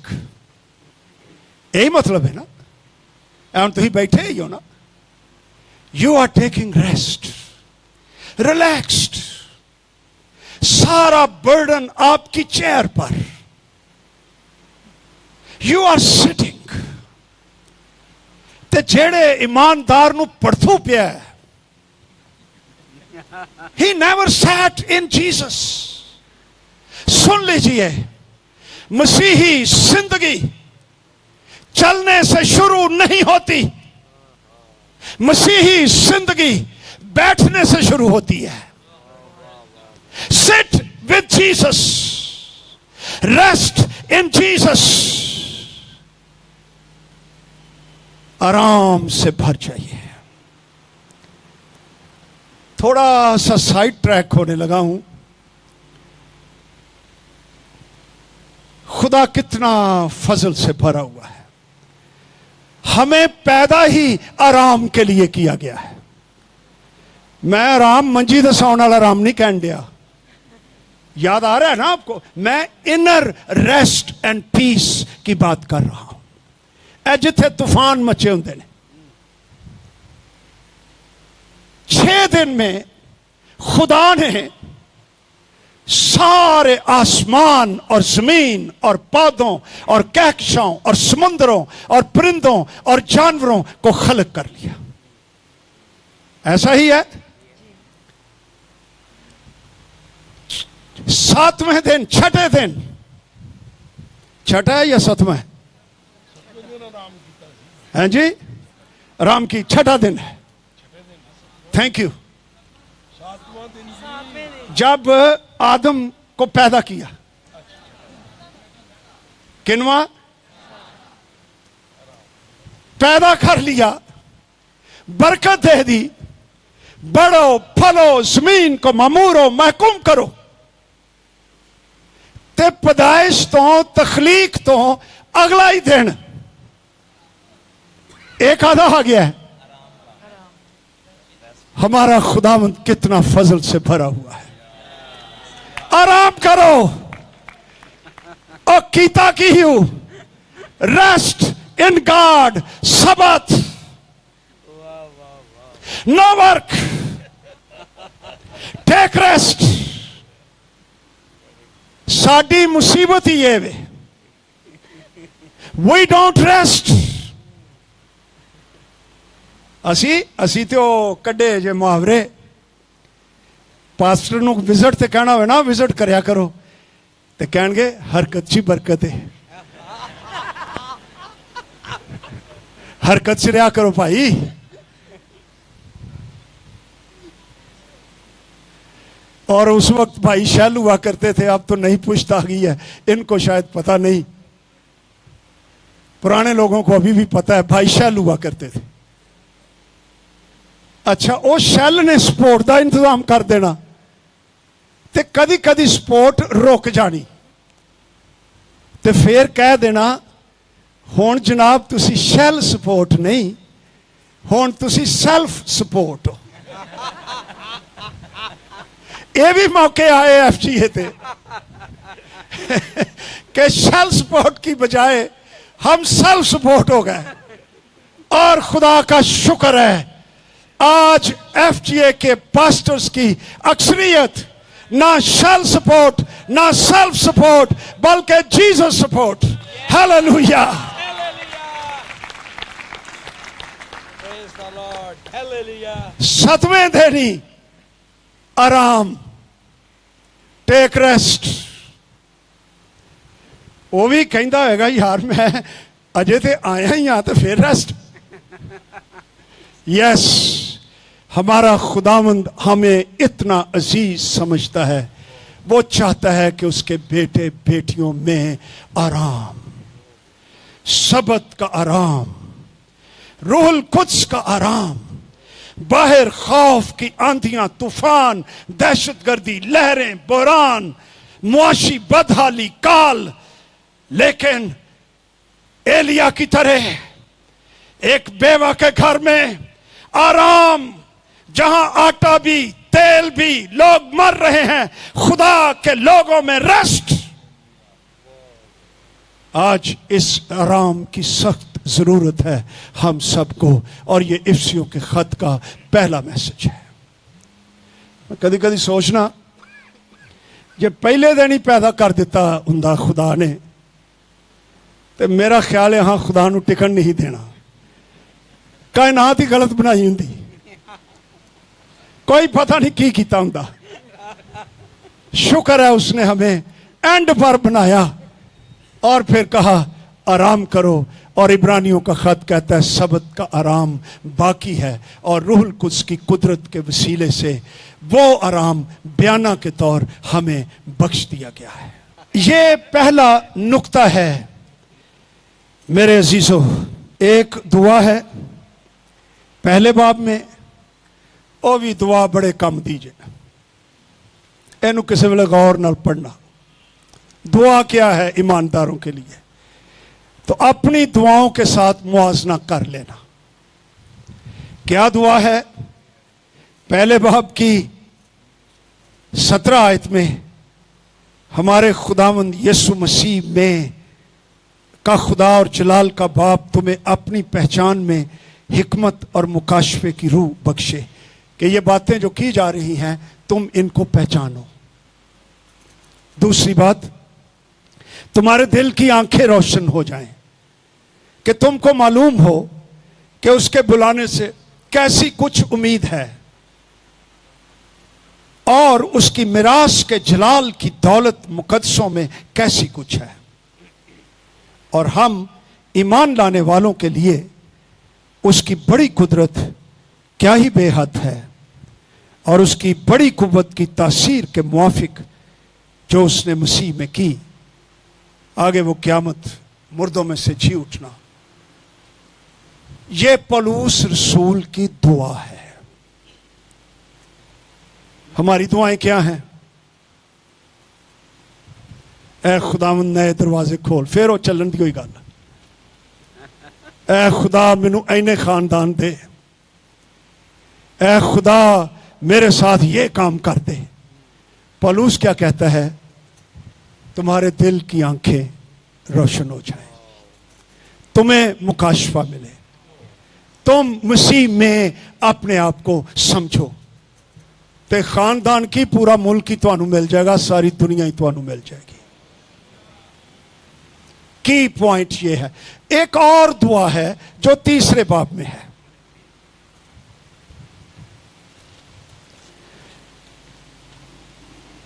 [SPEAKER 2] यही मतलब है ना. एवं तो ही बैठे ही हो ना. You are taking rest. Relaxed. सारा बर्डन आपकी चेयर पर. You are sitting. ते जेड़े ईमानदार नु पड़थू पिया है. He never sat in Jesus. सुन लीजिए, मसीही जिंदगी चलने से शुरू नहीं होती. मसीही जिंदगी बैठने से शुरू होती है. Sit with Jesus. Rest in Jesus. आराम से भर जाइए. थोड़ा सा साइड ट्रैक होने लगा हूं. खुदा कितना फजल से भरा हुआ है. हमें पैदा ही आराम के लिए किया गया है. मैं आराम मंजी दे सौन वाला आराम नहीं कहन दिया. याद आ रहा है ना आपको? मैं इनर रेस्ट एंड पीस की बात कर रहा हूं. ए जिथे तूफान मचे होंगे ने, 6 दिन में खुदा ने सारे आसमान और जमीन और पौधों और कहकशाओं और समुद्रों और परिंदों और जानवरों को खलक कर लिया. ऐसा ही है. 7वें दिन, छठे दिन, छठा है या 7वां है? हैं जी? राम की छठा दिन है. Thank you. जब आदम को पैदा किया, किनवा पैदा कर लिया, बरकत दे दी, बढ़ो फलो जमीन को ममूरो महकूम करो. ते पैदाइश तो तखलीक तो अगला ही दिन एक आधा आ गया है. हमारा खुदावंद कितना फजल से भरा हुआ है. आराम करो. और कीता की हूं. Rest in God. सबत. No work. Take rest. साडी मुसीबत ही है वे. We don't rest. असी तो कड्डे जे मुहावरे. पास्टर नूं विजिट ते कहना हो ना, विजिट करया करो, ते कहणगे हरकत ची बरकत है. हरकत से रहा करो भाई. और उस वक्त भाई शैल हुआ करते थे. अब तो नहीं पुश्त आ गई है. इनको शायद पता नहीं. पुराने लोगों को अभी भी पता है भाई शैल हुआ करते थे. अच्छा, वो शैल ने सपोर्ट का इंतजाम कर देना, ते कदी कदी सपोर्ट रुक जानी, ते फिर कह देना हुण जनाब तुसी शैल सपोर्ट नहीं, हुण तुसी सेल्फ सपोर्ट हो. ये भी मौके आए FGA ते कि शैल सपोर्ट की बजाय हम सेल्फ सपोर्ट हो गए. और खुदा का शुक्र है आज FGA के पास्टर्स की अक्सरियत ना शैल सपोर्ट ना सेल्फ सपोर्ट बल्कि Jesus support. Hallelujah.
[SPEAKER 3] Praise the Lord. Hallelujah.
[SPEAKER 2] 7वें दिन ही आराम, टेक रेस्ट। वो भी कहता होगा यार मैं अजे तो आया ही हाँ तो फिर रेस्ट। यस, हमारा खुदावंद हमें इतना अजीज समझता है, वो चाहता है कि उसके बेटे बेटियों में आराम, सबत का आराम, रूहुल कुद्स का आराम। बाहर खौफ की आंधियां, तूफान, दहशतगर्दी, लहरें, बुरान, मुआशी बदहाली, काल, लेकिन एलिया की तरह एक बेवा के घर में आराम, जहां आटा भी तेल भी, लोग मर रहे हैं, खुदा के लोगों में रेस्ट। आज इस आराम की सख्त जरूरत है हम सबको, और ये इफ्सियों के खत का पहला मैसेज है। मैं कदी कदी सोचना, जे पहले दिन ही पैदा कर दिता हुंदा खुदा ने, तो मेरा ख्याल है हाँ खुदा नूं टिकन नहीं देना, कायनात ही गलत बनाई हुंदी, कोई पता नहीं की कीता हुंदा। शुक्र है उसने हमें एंड पर बनाया और फिर कहा आराम करो। और इब्रानियों का खत कहता है सबत का आराम बाकी है, और रूहुल कुद्स की कुदरत के वसीले से वो आराम बयाना के तौर हमें बख्श दिया गया है। ये पहला नुक्ता है मेरे अजीजों। एक दुआ है पहले बाब में, वो भी दुआ बड़े कम दीजिए, इनू किसी वेले गौर नाल पढ़ना। दुआ क्या है ईमानदारों के लिए, तो अपनी दुआओं के साथ मुआजना कर लेना। क्या दुआ है? पहले बाब की 17 आयत में हमारे खुदावंद यीशु मसीह में का खुदा और जलाल का बाप तुम्हें अपनी पहचान में हिकमत और मुकाशफे की रूह बख्शे, कि ये बातें जो की जा रही हैं तुम इनको पहचानो। दूसरी बात, तुम्हारे दिल की आंखें रोशन हो जाएं, कि तुमको मालूम हो कि उसके बुलाने से कैसी कुछ उम्मीद है, और उसकी मिरास के जलाल की दौलत मुकद्दसों में कैसी कुछ है, और हम ईमान लाने वालों के लिए उसकी बड़ी कुदरत क्या ही बेहद है, और उसकी बड़ी कुव्वत की तासीर के मुआफिक जो उसने मसीह में की। आगे वो क़यामत, मुर्दों में से जी उठना। ये पौलुस रसूल की दुआ है। हमारी दुआएं क्या हैं? ऐ खुदावंद नए दरवाजे खोल, फिर वो चलन दी कोई गल। ऐ खुदा मैनू इन्ने खानदान दे, ऐ खुदा मेरे साथ ये काम कर दे। पौलुस क्या कहता है? तुम्हारे दिल की आंखें रोशन हो जाए, तुम्हें मुकाशफा मिले, तुम मसीह में अपने आप को समझो, ते खानदान की पूरा मुल्क ही तुहानू मिल जाएगा, सारी दुनिया ही तुहानू मिल जाएगी। की पॉइंट ये है। एक और दुआ है जो तीसरे बाब में है।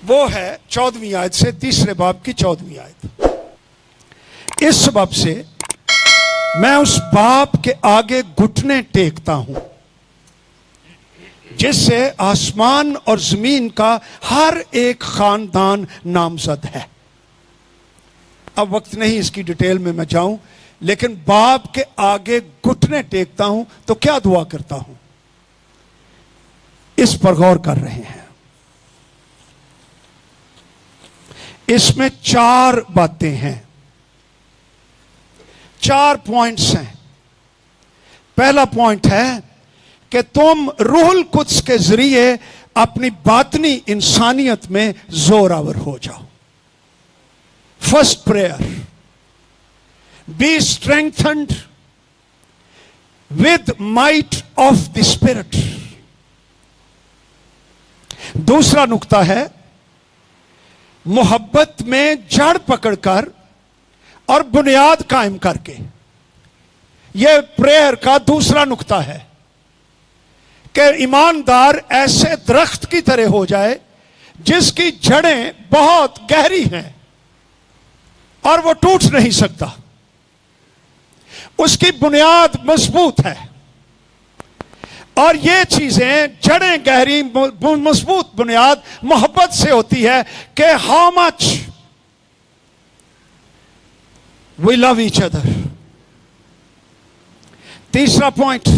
[SPEAKER 2] वो है 14वीं आयत से, तीसरे बाब की 14वीं आयत। इस सबब से मैं उस बाप के आगे घुटने टेकता हूं जिससे आसमान और जमीन का हर एक खानदान नामजद है। अब वक्त नहीं इसकी डिटेल में मैं जाऊं, लेकिन बाप के आगे घुटने टेकता हूं तो क्या दुआ करता हूं, इस पर गौर कर रहे हैं। इसमें 4 बातें हैं, 4 पॉइंट्स हैं। पहला पॉइंट है कि तुम रूहुल कुद्स के जरिए अपनी बातनी इंसानियत में जोरावर हो जाओ। First prayer, be strengthened with might of the spirit. दूसरा नुक्ता है मोहब्बत में जड़ पकड़कर और बुनियाद कायम करके। यह प्रेयर का दूसरा नुक्ता है کہ ایماندار ایسے درخت کی طرح ہو جائے جس کی جڑیں بہت گہری ہیں اور وہ ٹوٹ نہیں سکتا، اس کی بنیاد مضبوط ہے. اور یہ چیزیں جڑیں گہری مضبوط بنیاد محبت سے ہوتی ہے کہ how much we love each other. تیسرا پوائنٹ،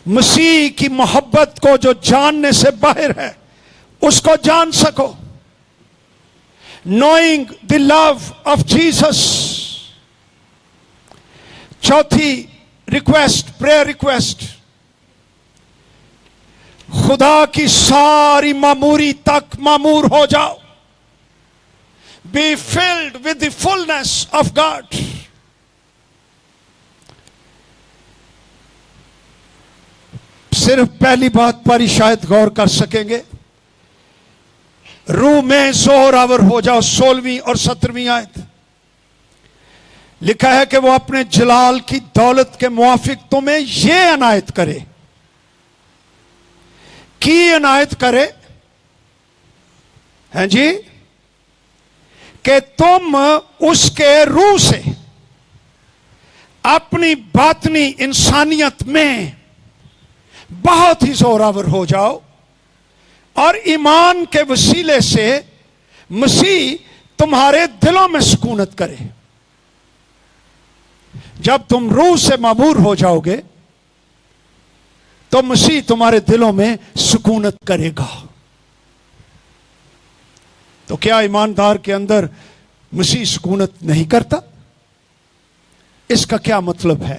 [SPEAKER 2] مسیح کی محبت کو جو جاننے سے باہر ہے اس کو جان سکو. Knowing the love of Jesus. چوتھی ریکویسٹ، پریئر ریکویسٹ، خدا کی ساری معموری تک معمور ہو جاؤ. Be filled with the fullness of God. صرف پہلی بات پر ہی شاید غور کر سکیں گے. روح میں زور آور ہو جاؤ، 16ویں اور 17ویں آیت. لکھا ہے کہ وہ اپنے جلال کی دولت کے موافق تمہیں یہ عنایت کرے. کی عنایت کرے ہیں جی؟ کہ تم اس کے روح سے اپنی باطنی انسانیت میں بہت ہی زوراور ہو جاؤ اور ایمان کے وسیلے سے مسیح تمہارے دلوں میں سکونت کرے. جب تم روح سے معمور ہو جاؤ گے تو مسیح تمہارے دلوں میں سکونت کرے گا. تو کیا ایماندار کے اندر مسیح سکونت نہیں کرتا؟ اس کا کیا مطلب ہے؟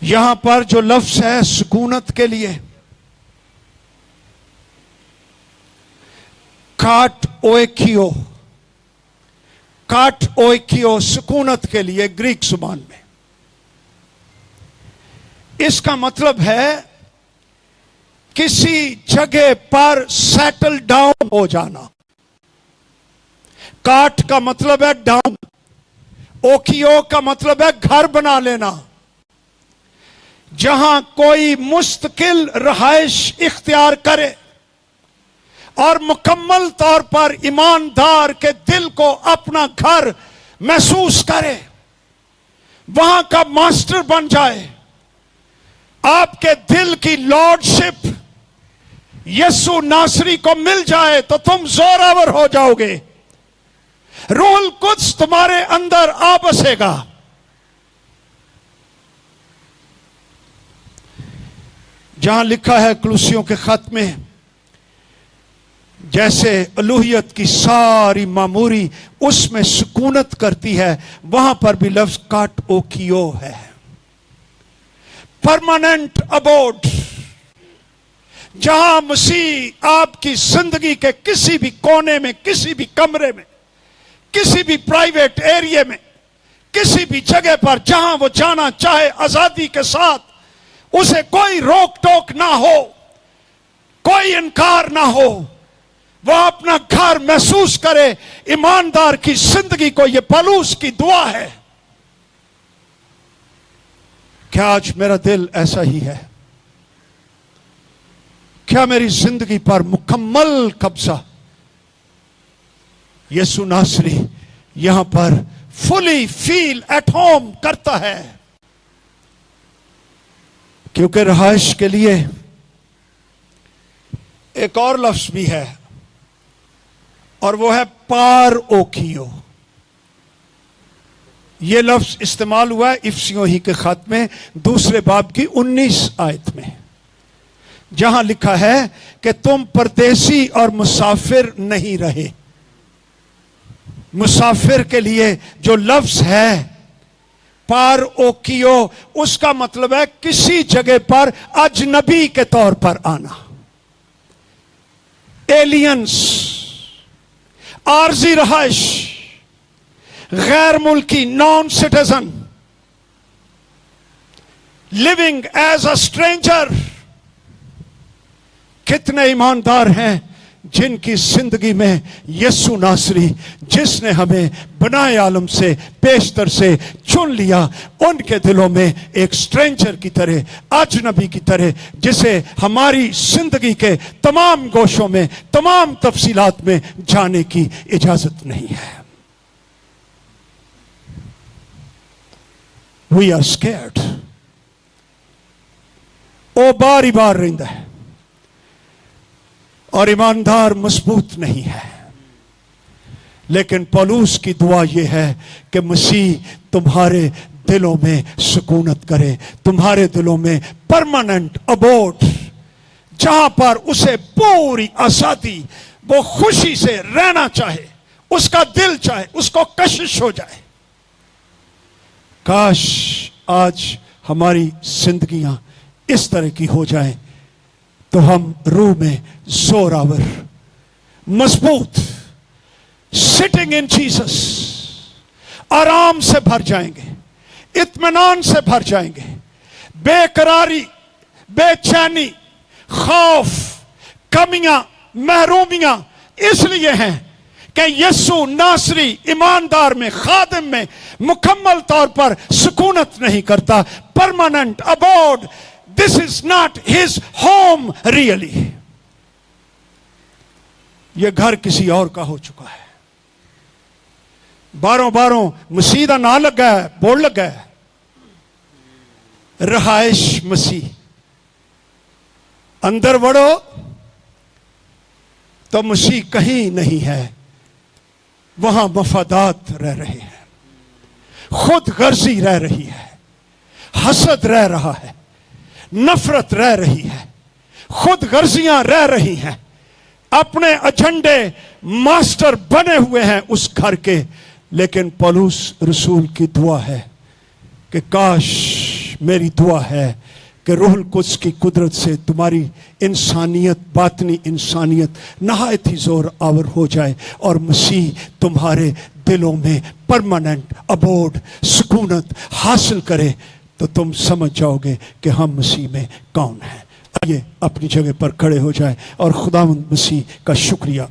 [SPEAKER 2] یہاں پر جو لفظ ہے سکونت کے لیے، کاٹ اویکیو، کاٹ اویکیو سکونت کے لیے گریک زبان میں، اس کا مطلب ہے کسی جگہ پر سیٹل ڈاؤن ہو جانا. کاٹ کا مطلب ہے ڈاؤن، اوکیو کا مطلب ہے گھر بنا لینا، جہاں کوئی مستقل رہائش اختیار کرے اور مکمل طور پر ایماندار کے دل کو اپنا گھر محسوس کرے، وہاں کا ماسٹر بن جائے. آپ کے دل کی لارڈشپ یسوع ناصری کو مل جائے تو تم زوراور ہو جاؤ گے. روح القدس تمہارے اندر آ بسے گا. جہاں لکھا ہے کلوسیوں کے خط میں، جیسے الوہیت کی ساری معموری اس میں سکونت کرتی ہے، وہاں پر بھی لفظ کاٹ اوکیو ہے، پرماننٹ ابوڈ. جہاں مسیح آپ کی زندگی کے کسی بھی کونے میں، کسی بھی کمرے میں، کسی بھی پرائیویٹ ایریے میں، کسی بھی جگہ پر جہاں وہ جانا چاہے آزادی کے ساتھ، اسے کوئی روک ٹوک نہ ہو، کوئی انکار نہ ہو، وہ اپنا گھر محسوس کرے. ایماندار کی زندگی کو یہ پولس کی دعا ہے. کیا آج میرا دل ایسا ہی ہے؟ کیا میری زندگی پر مکمل قبضہ یسوع ناصری یہاں پر فلی فیل ایٹ ہوم کرتا ہے؟ کیونکہ رہائش کے لیے ایک اور لفظ بھی ہے اور وہ ہے پار اوکیو. یہ لفظ استعمال ہوا ہے افسیوں ہی کے خط میں 2 باب کی 19 آیت میں، جہاں لکھا ہے کہ تم پردیسی اور مسافر نہیں رہے. مسافر کے لیے جو لفظ ہے پار اوکیو، اس کا مطلب ہے کسی جگہ پر اجنبی کے طور پر آنا، ایلینز، عارضی رہائش، غیر ملکی، non citizen, living as a stranger. کتنے ایماندار ہیں जिनकी जिंदगी में यीशु नासरी जिसने हमें बनाए आलम से पेशतर से चुन लिया, उनके दिलों में एक स्ट्रेंजर की तरह, अजनबी की तरह, जिसे हमारी जिंदगी के तमाम गोशों में, तमाम तफसीलात में जाने की इजाजत नहीं है। We are scared. ओ बार ही बार रहिंदा है और ईमानदार मजबूत नहीं है। लेकिन पौलुस की दुआ यह है कि मसीह तुम्हारे दिलों में सुकूनत करे, तुम्हारे दिलों में परमानेंट अबोर्ड, जहां पर उसे पूरी आजादी, वो खुशी से रहना चाहे, उसका दिल चाहे, उसको कशिश हो जाए। काश आज हमारी जिंदगियां इस तरह की हो जाएं तो हम रूह में जोरावर, मजबूत, सिटिंग इन जीसस, आराम से भर जाएंगे, इत्मीनान से भर जाएंगे। बेकरारी, बेचैनी, खौफ, कमियां, महरूमियां इसलिए हैं कि यीशु नासरी ईमानदार में, खादिम में मुकम्मल तौर पर सुकूनत नहीं करता, permanent abroad. This is not his home really. यह घर किसी और का हो चुका है। बारों बारों मसीह का ना लगा है, बोर्ड लगा है, रहाइश मसीह। अंदर बढ़ो तो मसीह कहीं नहीं है, वहां मफादात रह रहे हैं, खुद गर्जी रह रही है, हसद रह रहा है, नफरत रह रही है, खुद गर्जियां रह रही हैं, अपने एजेंडे मास्टर बने हुए हैं उस घर के। लेकिन पौलुस रसूल की दुआ है कि काश, मेरी दुआ है कि रूहुल कुद्स की कुदरत से तुम्हारी इंसानियत, बातनी इंसानियत नहायत ही जोर आवर हो जाए और मसीह तुम्हारे दिलों में परमानेंट अबोर्ड, सुकूनत हासिल करे, तो तुम समझ जाओगे कि हम मसीह में कौन हैं। आइए अपनी जगह पर खड़े हो जाए और खुदावंद मसीह का शुक्रिया